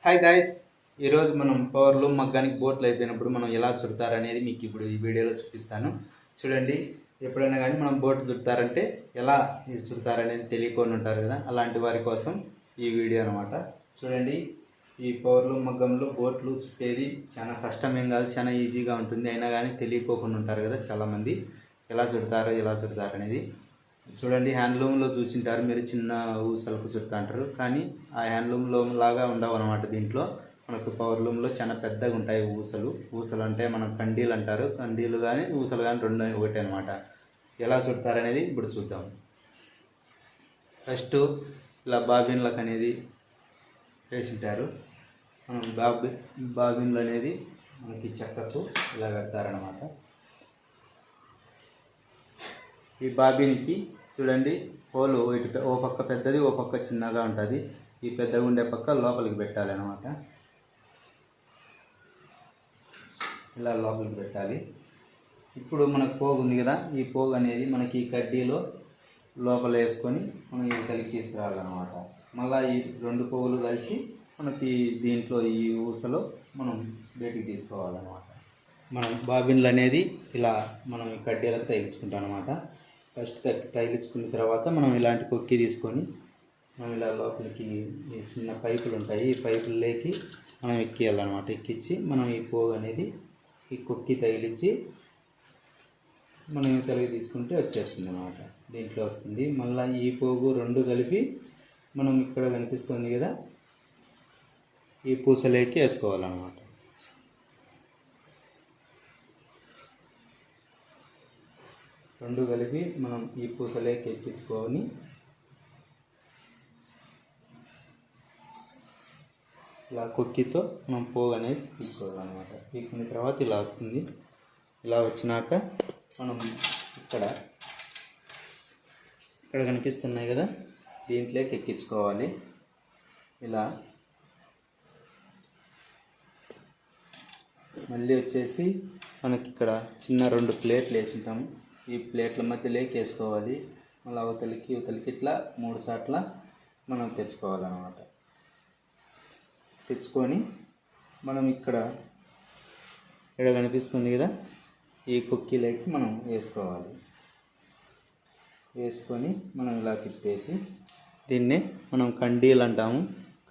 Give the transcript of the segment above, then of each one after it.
Hi guys, ఈరోజు మనం పవర్లు మగ్గానికి బోట్లు అయిపోయినప్పుడు మనం ఎలా చుడతారనేది మీకు ఇప్పుడు ఈ వీడియోలో చూపిస్తాను. చూడండి, ఎప్పుడైనా కానీ మనం బోట్ చుడతారంటే ఎలా చుడతారనేది తెలియకొని ఉంటారు కదా, అలాంటి వారి కోసం ఈ వీడియో అనమాట. చూడండి, ఈ పవర్లు మగ్గంలో బోట్లు చుట్టేది చాలా కష్టమేం కాదు, చాలా ఈజీగా ఉంటుంది. అయినా కానీ తెలియకోకుండా ఉంటారు కదా చాలామంది, ఎలా చుడతారు అనేది. చూడండి, హ్యాండ్లూమ్లో చూసింటారు మీరు, చిన్న ఊసలకు చుడతా అంటారు, కానీ ఆ హ్యాండ్లూమ్లో లాగా ఉండవు అనమాట. దీంట్లో మనకు పవర్లూమ్లో చాలా పెద్దగా ఉంటాయి ఊసలు అంటే మనం కండీలు అంటారు. కండీలు కానీ ఊసలు కానీ రెండు ఒకటి అనమాట. ఎలా చుడతారనేది ఇప్పుడు చూద్దాం. ఫస్ట్ ఇలా బాబిన్లకు అనేది వేసింటారు. మనం బాబిన్లు అనేది మనకి చెక్కకు ఇలా పెడతారనమాట. ఈ బాబిన్కి చూడండి, హోలు ఓ పక్క పెద్దది, ఓ పక్క చిన్నగా ఉంటుంది. ఈ పెద్దగా ఉండే పక్క లోపలికి పెట్టాలి అనమాట. ఇలా లోపలికి పెట్టాలి. ఇప్పుడు మనకు పోగు ఉంది కదా, ఈ పోగు అనేది మనకి ఈ కడ్డీలో లోపల వేసుకొని మనం ఇవతలికి తీసుకురావాలన్నమాట. మళ్ళీ ఈ రెండు పోగులు కలిసి మనకి దీంట్లో ఈ ఊసలో మనం బయటికి తీసుకోవాలన్నమాట. మనం బాబిన్లు అనేది ఇలా మనం ఈ కడ్డీలకు తగిలించుకుంటాం అనమాట. ఫస్ట్ తగిలించుకున్న తర్వాత మనం ఇలాంటి కొక్కి తీసుకొని మనం ఇలా లోపలికి ఈ చిన్న పైపులు ఉంటాయి, ఈ పైపుల్లోకి మనం ఎక్కియాలన్నమాట. ఎక్కించి మనం ఈ పోగు అనేది ఈ కొక్కి తగిలించి మనం తలిగి తీసుకుంటే వచ్చేస్తుంది అన్నమాట. దీంట్లో వస్తుంది. మళ్ళీ ఈ పోగు రెండు కలిపి మనం ఇక్కడ కనిపిస్తుంది కదా, ఈ పూసలోకి వేసుకోవాలన్నమాట. రెండు కలిపి మనం ఈ పూసలోకి ఎక్కించుకొని ఇలా కొక్కితో మనం పోగు అనేది తీసుకోవాలన్నమాట. తీసుకున్న తర్వాత ఇలా వస్తుంది. ఇలా వచ్చినాక మనం ఇక్కడ కనిపిస్తున్నాయి కదా, దీంట్లోకి ఎక్కించుకోవాలి. ఇలా మళ్ళీ వచ్చేసి మనకి ఇక్కడ చిన్న రెండు ప్లేట్లు వేసింటాము. ఈ ప్లేట్ల మధ్యలోకి వేసుకోవాలి. మళ్ళీ అవతలికి ఇట్లా 3 సార్లు మనం తెచ్చుకోవాలన్నమాట. తెచ్చుకొని మనం ఇక్కడ కనిపిస్తుంది కదా, ఈ కుక్కీలోకి మనం వేసుకోవాలి. వేసుకొని మనం ఇలా తిప్పేసి దీన్ని మనం కండీలు అంటాము.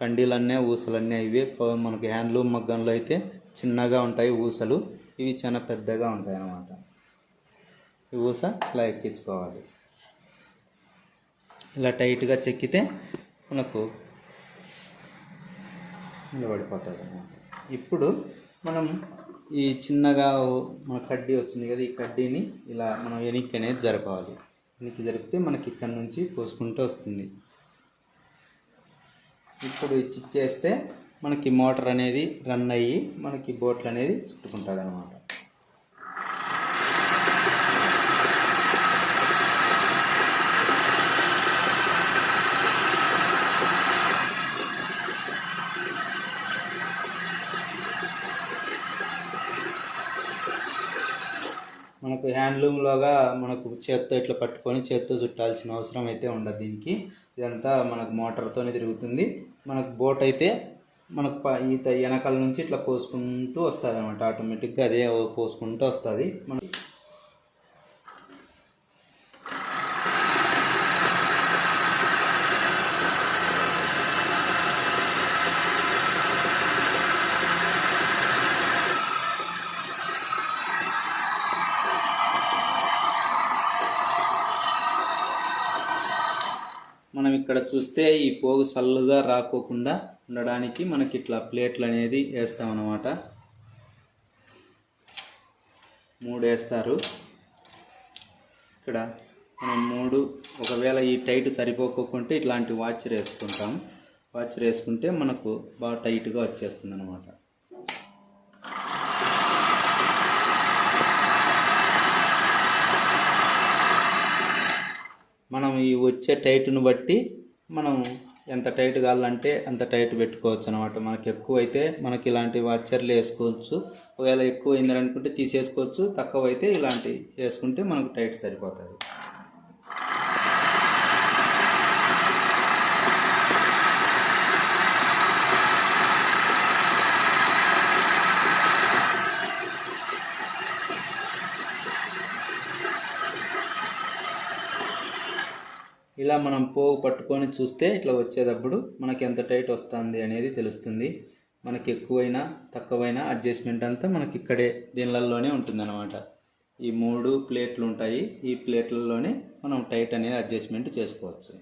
కండీలన్నీ ఊసలన్నీ ఇవే. మనకి హ్యాండ్లూమ్ మగ్గంలో అయితే చిన్నగా ఉంటాయి ఊసలు, ఇవి చాలా పెద్దగా ఉంటాయి అన్నమాట. ఈ ఊస ఇలా ఎక్కించుకోవాలి. ఇలా టైట్గా చెక్కితే మనకు నిలబడిపోతుంది అన్నమాట. ఇప్పుడు మనం ఈ చిన్నగా మన కడ్డీ వచ్చింది కదా, ఈ కడ్డీని ఇలా మనం వెనక్కి అనేది జరపాలి. వెనక్కి జరిపితే మనకి ఇక్కడ నుంచి పోసుకుంటూ వస్తుంది. ఇప్పుడు చిక్ చేస్తే మనకి మోటార్ అనేది రన్ అయ్యి మనకి బోట్లు అనేది చుట్టుకుంటుంది అన్నమాట. మనకు హ్యాండ్లూమ్లోగా మనకు చేత్తో ఇట్లా పట్టుకొని చేత్తో చుట్టాల్సిన అవసరం అయితే ఉండదు దీనికి. ఇదంతా మనకు మోటార్తోనే తిరుగుతుంది. మనకు బోట్ అయితే మనకు ఈత వెనకాల నుంచి ఇట్లా పోసుకుంటూ వస్తుంది అనమాట. ఆటోమేటిక్గా అదే పోసుకుంటూ వస్తుంది. మనం ఇక్కడ చూస్తే ఈ పోగు సల్లుగా రాకోకుండా ఉండడానికి మనకి ఇట్లా ప్లేట్లు అనేది వేస్తామన్నమాట. 3 వేస్తారు ఇక్కడ. మనం 3 ఒకవేళ ఈ టైట్ సరిపోకుంటే ఇట్లాంటి వాచర్ వేసుకుంటాం. వాచర్ వేసుకుంటే మనకు బాగా టైట్గా వచ్చేస్తుంది అన్నమాట. మనం ఈ వచ్చే టైట్ను బట్టి మనం ఎంత టైట్ కావాలంటే అంత టైట్ పెట్టుకోవచ్చు అనమాట. మనకి ఎక్కువ అయితే మనకి ఇలాంటి వాచర్లు వేసుకోవచ్చు. ఒకవేళ ఎక్కువ అయిందని అనుకుంటే తీసేసుకోవచ్చు. తక్కువ అయితే ఇలాంటి వేసుకుంటే మనకు టైట్ సరిపోతుంది. ఇలా మనం పోగు పట్టుకొని చూస్తే ఇట్లా వచ్చేటప్పుడు మనకి ఎంత టైట్ వస్తుంది అనేది తెలుస్తుంది. మనకి ఎక్కువైనా తక్కువైనా అడ్జస్ట్మెంట్ అంతా మనకి ఇక్కడే దీనిలలోనే ఉంటుందన్నమాట. ఈ 3 ప్లేట్లు ఉంటాయి. ఈ ప్లేట్లలోనే మనం టైట్ అనేది అడ్జస్ట్మెంట్ చేసుకోవచ్చు.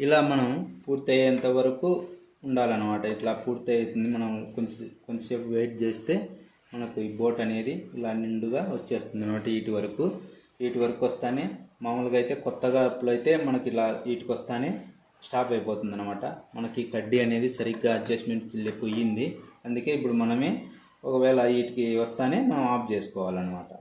ఇలా మనం పూర్తయ్యేంత వరకు ఉండాలన్నమాట. ఇట్లా పూర్తి అవుతుంది. మనం కొంచెంసేపు వెయిట్ చేస్తే మనకు ఈ బోట్ అనేది ఇలా నిండుగా వచ్చేస్తుంది అన్నమాట. వీటి వరకు వస్తానే మామూలుగా అయితే కొత్తగా అప్పులైతే మనకి ఇలా వీటికి వస్తానే స్టాప్ అయిపోతుంది అనమాట. మనకి కడ్డీ అనేది సరిగ్గా అడ్జస్ట్మెంట్ పోయింది. అందుకే ఇప్పుడు మనమే ఒకవేళ వీటికి వస్తానే మనం ఆఫ్ చేసుకోవాలన్నమాట.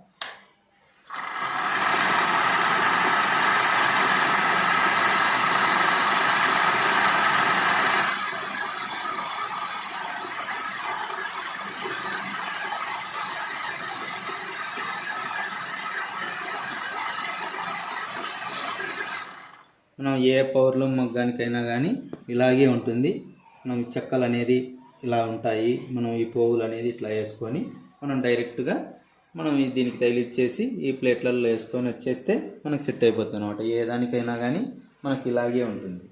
మనం ఏ పవర్లు మగ్గానికైనా కానీ ఇలాగే ఉంటుంది. మనం చెక్కలు అనేది ఇలా ఉంటాయి. మనం ఈ పోగులు అనేది ఇట్లా వేసుకొని మనం డైరెక్ట్గా మనం దీనికి తగిలిచ్చేసి ఈ ప్లేట్లలో వేసుకొని వచ్చేస్తే మనకు సెట్ అయిపోతుంది అన్నమాట. ఏ దానికైనా కానీ మనకి ఇలాగే ఉంటుంది.